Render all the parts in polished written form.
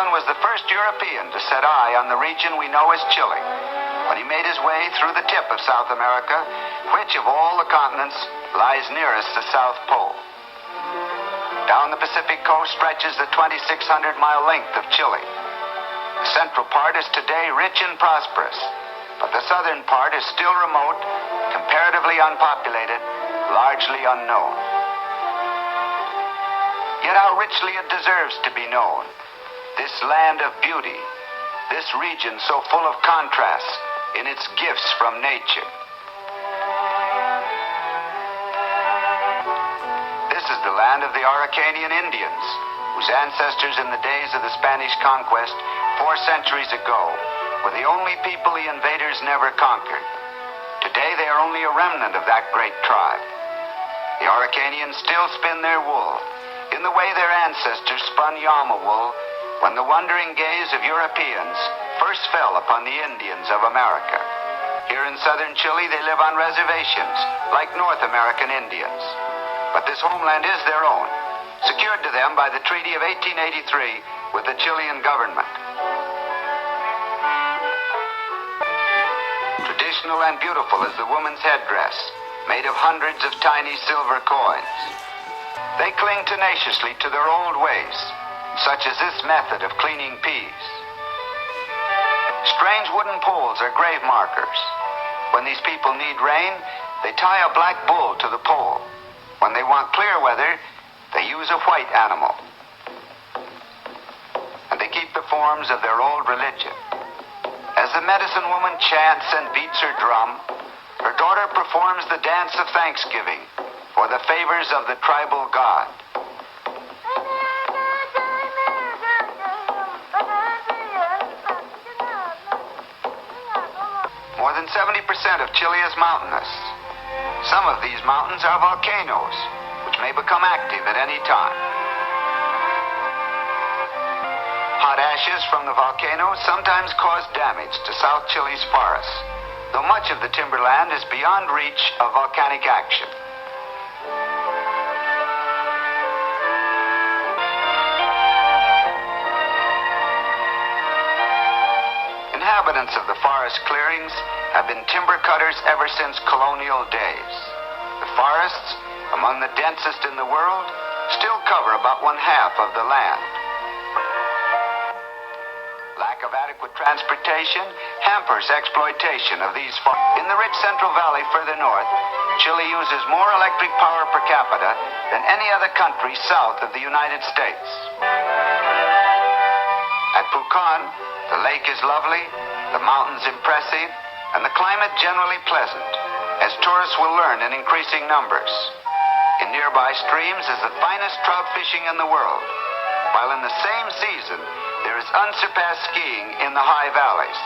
Magellan was the first European to set eye on the region we know as Chile, when he made his way through the tip of South America, which of all the continents lies nearest the South Pole. Down the Pacific coast stretches the 2,600-mile length of Chile. The central part is today rich and prosperous, but the southern part is still remote, comparatively unpopulated, largely unknown. Yet how richly it deserves to be known. This land of beauty, this region so full of contrasts in its gifts from nature. This is the land of the Araucanian Indians, whose ancestors in the days of the Spanish conquest 4 centuries ago were the only people the invaders never conquered. Today they are only a remnant of that great tribe. The Araucanians still spin their wool in the way their ancestors spun llama wool when the wondering gaze of Europeans first fell upon the Indians of America. Here in southern Chile they live on reservations like North American Indians. But this homeland is their own, secured to them by the Treaty of 1883 with the Chilean government. Traditional and beautiful is the woman's headdress, made of hundreds of tiny silver coins. They cling tenaciously to their old ways, such as this method of cleaning peas. Strange wooden poles are grave markers. When these people need rain, they tie a black bull to the pole. When they want clear weather, they use a white animal. And they keep the forms of their old religion. As the medicine woman chants and beats her drum, her daughter performs the dance of thanksgiving for the favors of the tribal god. More than 70% of Chile is mountainous. Some of these mountains are volcanoes, which may become active at any time. Hot ashes from the volcanoes sometimes cause damage to South Chile's forests, though much of the timberland is beyond reach of volcanic action. Inhabitants of the forest clearings have been timber cutters ever since colonial days. The forests, among the densest in the world, still cover about 1/2 of the land. Lack of adequate transportation hampers exploitation of these forests. In the rich Central Valley further north, Chile uses more electric power per capita than any other country south of the United States. At Pucón, the lake is lovely, the mountains impressive, and the climate generally pleasant, as tourists will learn in increasing numbers. In nearby streams is the finest trout fishing in the world, while in the same season there is unsurpassed skiing in the high valleys.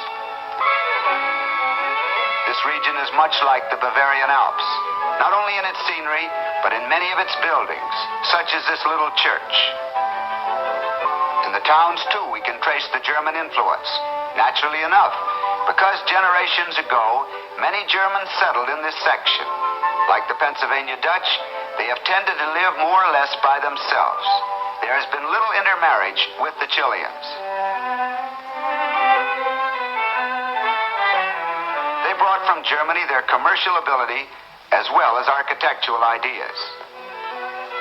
This region is much like the Bavarian Alps, not only in its scenery, but in many of its buildings, such as this little church. In the towns, too, we can trace the German influence, naturally enough, because generations ago, many Germans settled in this section. Like the Pennsylvania Dutch, they have tended to live more or less by themselves. There has been little intermarriage with the Chileans. They brought from Germany their commercial ability as well as architectural ideas.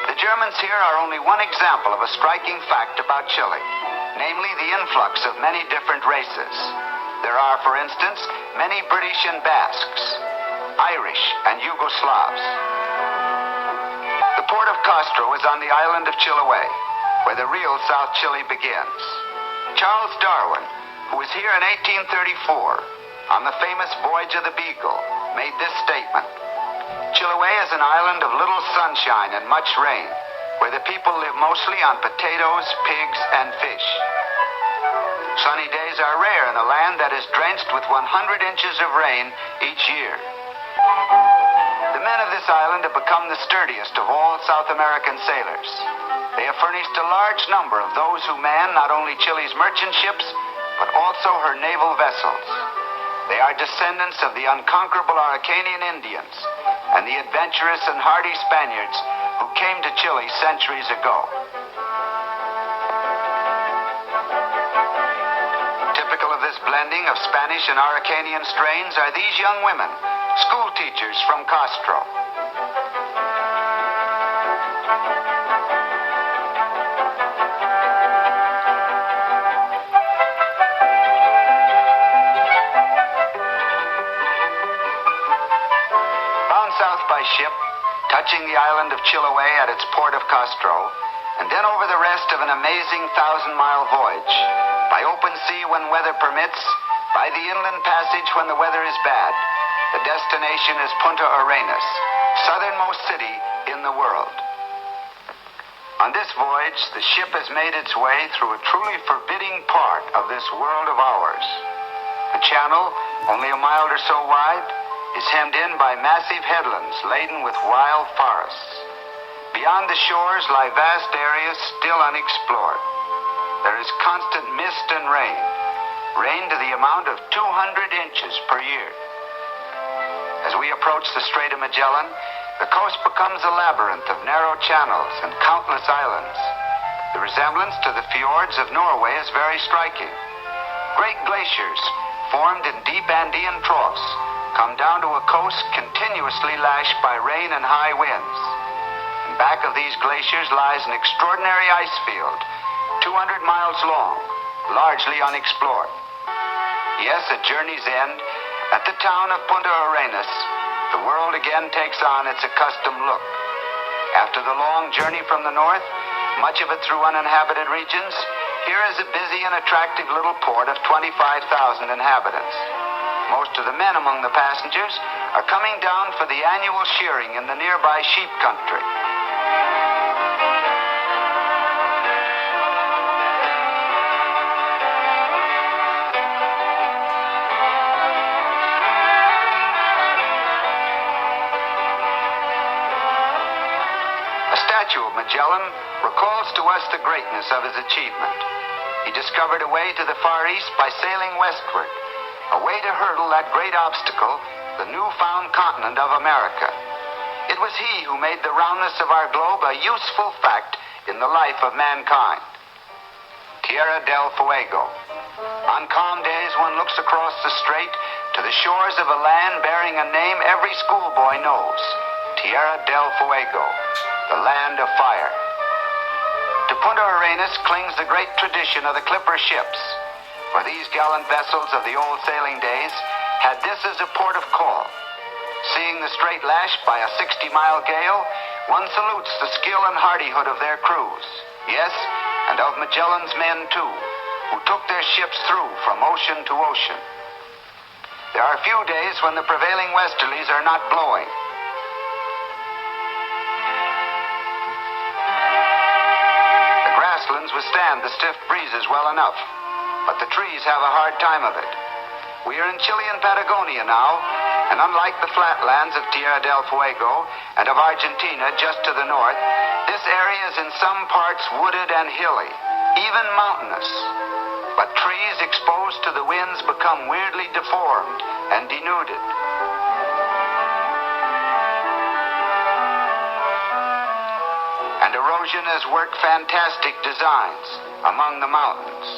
The Germans here are only one example of a striking fact about Chile, namely the influx of many different races. There are, for instance, many British and Basques, Irish and Yugoslavs. The port of Castro is on the island of Chiloé, where the real South Chile begins. Charles Darwin, who was here in 1834 on the famous voyage of the Beagle, made this statement: Chiloé is an island of little sunshine and much rain, where the people live mostly on potatoes, pigs, and fish. Sunny days are rare in a land that is drenched with 100 inches of rain each year. The men of this island have become the sturdiest of all South American sailors. They have furnished a large number of those who man not only Chile's merchant ships, but also her naval vessels. They are descendants of the unconquerable Araucanian Indians and the adventurous and hardy Spaniards who came to Chile centuries ago. of Spanish and Araucanian strains are these young women, school teachers from Castro. Bound south by ship, touching the island of Chiloé at its port of Castro, and then over the rest of an amazing 1,000-mile voyage, by open sea when weather permits, by the inland passage when the weather is bad. The destination is Punta Arenas, southernmost city in the world. On this voyage, the ship has made its way through a truly forbidding part of this world of ours. The channel, only a mile or so wide, is hemmed in by massive headlands laden with wild forests. Beyond the shores lie vast areas still unexplored. There is constant mist and rain to the amount of 200 inches per year. As we approach the Strait of Magellan, the coast becomes a labyrinth of narrow channels and countless islands. The resemblance to the fjords of Norway is very striking. Great glaciers, formed in deep Andean troughs, come down to a coast continuously lashed by rain and high winds. Back of these glaciers lies an extraordinary ice field, 200 miles long, largely unexplored. Yes, at journey's end, at the town of Punta Arenas, the world again takes on its accustomed look. After the long journey from the north, much of it through uninhabited regions, here is a busy and attractive little port of 25,000 inhabitants. Most of the men among the passengers are coming down for the annual shearing in the nearby sheep country. A statue of Magellan recalls to us the greatness of his achievement. He discovered a way to the Far East by sailing westward, a way to hurdle that great obstacle, the newfound continent of America. It was he who made the roundness of our globe a useful fact in the life of mankind. Tierra del Fuego. On calm days, one looks across the strait to the shores of a land bearing a name every schoolboy knows. Tierra del Fuego, the land of fire. To Punta Arenas clings the great tradition of the clipper ships, for these gallant vessels of the old sailing days had this as a port of call. Seeing the strait lashed by a 60-mile gale, one salutes the skill and hardihood of their crews. Yes, and of Magellan's men too, who took their ships through from ocean to ocean. There are few days when the prevailing westerlies are not blowing. The grasslands withstand the stiff breezes well enough, but the trees have a hard time of it. We are in Chilean Patagonia now, and unlike the flatlands of Tierra del Fuego and of Argentina just to the north, this area is in some parts wooded and hilly, even mountainous. But trees exposed to the winds become weirdly deformed and denuded. And erosion has worked fantastic designs among the mountains.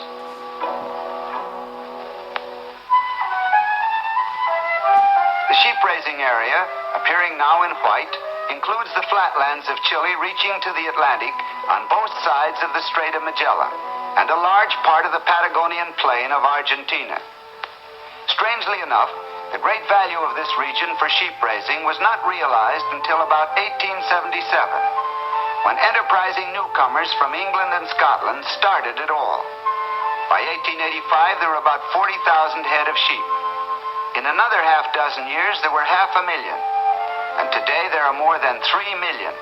The sheep-raising area, appearing now in white, includes the flatlands of Chile reaching to the Atlantic on both sides of the Strait of Magellan, and a large part of the Patagonian plain of Argentina. Strangely enough, the great value of this region for sheep-raising was not realized until about 1877, when enterprising newcomers from England and Scotland started it all. By 1885, there were about 40,000 head of sheep. In another half dozen years, there were 500,000, and today there are more than 3 million.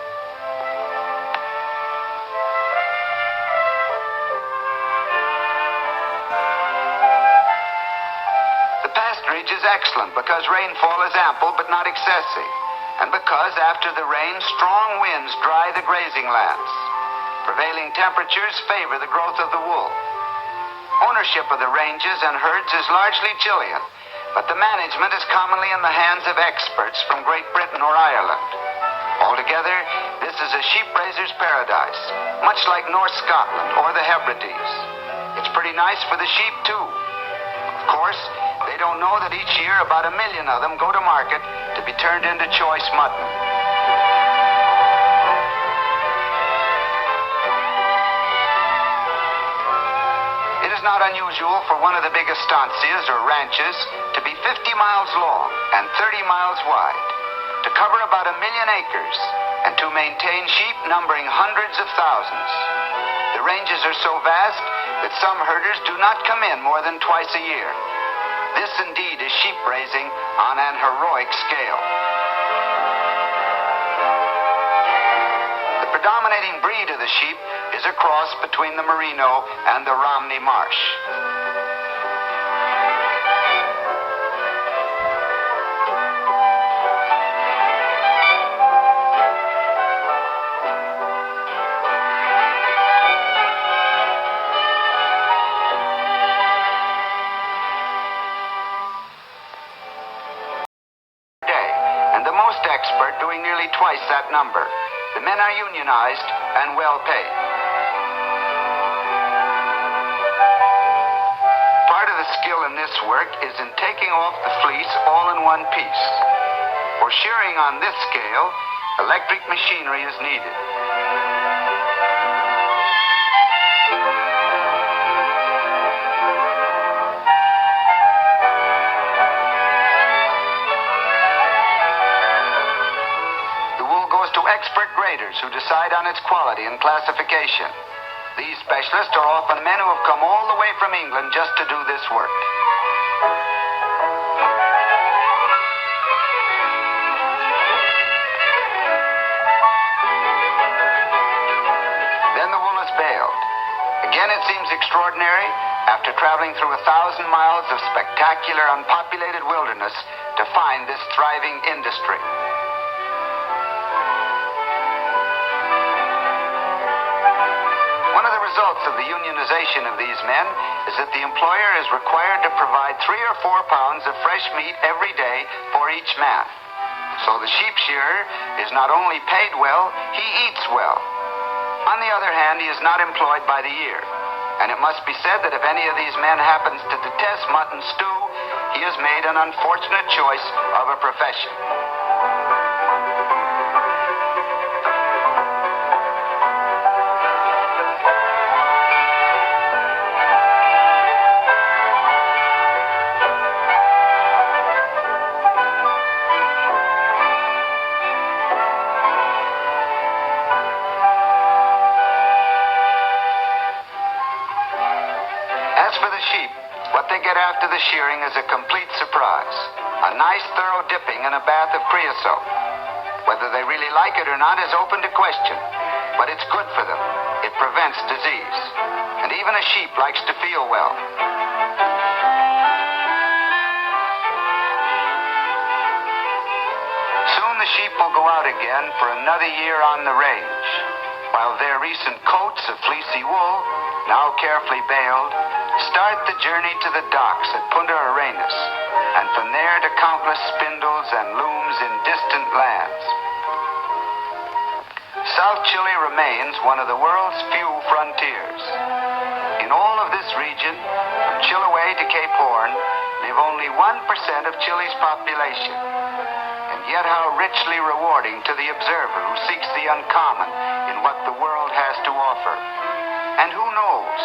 The pasturage is excellent because rainfall is ample but not excessive, and because after the rain, strong winds dry the grazing lands. Prevailing temperatures favor the growth of the wool. Ownership of the ranges and herds is largely Chilean, but the management is commonly in the hands of experts from Great Britain or Ireland. Altogether, this is a sheep-raiser's paradise, much like North Scotland or the Hebrides. It's pretty nice for the sheep, too. Of Of course, they don't know that each year about 1 million of them go to market to be turned into choice mutton. It is not unusual for one of the big estancias or ranches to be 50 miles long and 30 miles wide, to cover about 1 million acres, and to maintain sheep numbering hundreds of thousands. The ranges are so vast that some herders do not come in more than twice a year. This indeed is sheep raising on an heroic scale. The predominating breed of the sheep is a cross between the Merino and the Romney Marsh. Expert doing nearly twice that number. The men are unionized and well paid. Part of the skill in this work is in taking off the fleece all in one piece. For shearing on this scale, electric machinery is needed. Expert graders who decide on its quality and classification. These specialists are often men who have come all the way from England just to do this work. Then the wool is baled. Again, it seems extraordinary, after traveling through 1,000 miles of spectacular, unpopulated wilderness, to find this thriving industry. Results of the unionization of these men is that the employer is required to provide 3 or 4 pounds of fresh meat every day for each man. So the sheep shearer is not only paid well, he eats well. On the other hand, he is not employed by the year. And it must be said that if any of these men happens to detest mutton stew, he has made an unfortunate choice of a profession. After the shearing is a complete surprise. A nice thorough dipping in a bath of creosote. Whether they really like it or not is open to question, but it's good for them. It prevents disease. And even a sheep likes to feel well. Soon the sheep will go out again for another year on the range, while their recent coats of fleecy wool, now carefully baled, start the journey to the docks at Punta Arenas, and from there to countless spindles and looms in distant lands. South Chile remains one of the world's few frontiers. In all of this region, from Chiloé to Cape Horn, live only 1% of Chile's population. And yet how richly rewarding to the observer who seeks the uncommon in what the world has to offer. And who knows?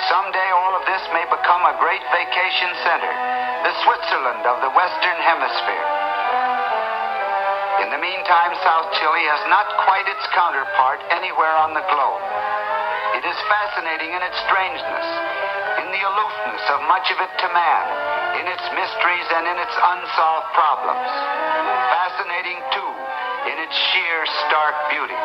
Someday all of this may become a great vacation center, the Switzerland of the Western Hemisphere. In the meantime, South Chile has not quite its counterpart anywhere on the globe. It is fascinating in its strangeness, in the aloofness of much of it to man, in its mysteries and in its unsolved problems. Fascinating, too, in its sheer, stark beauty.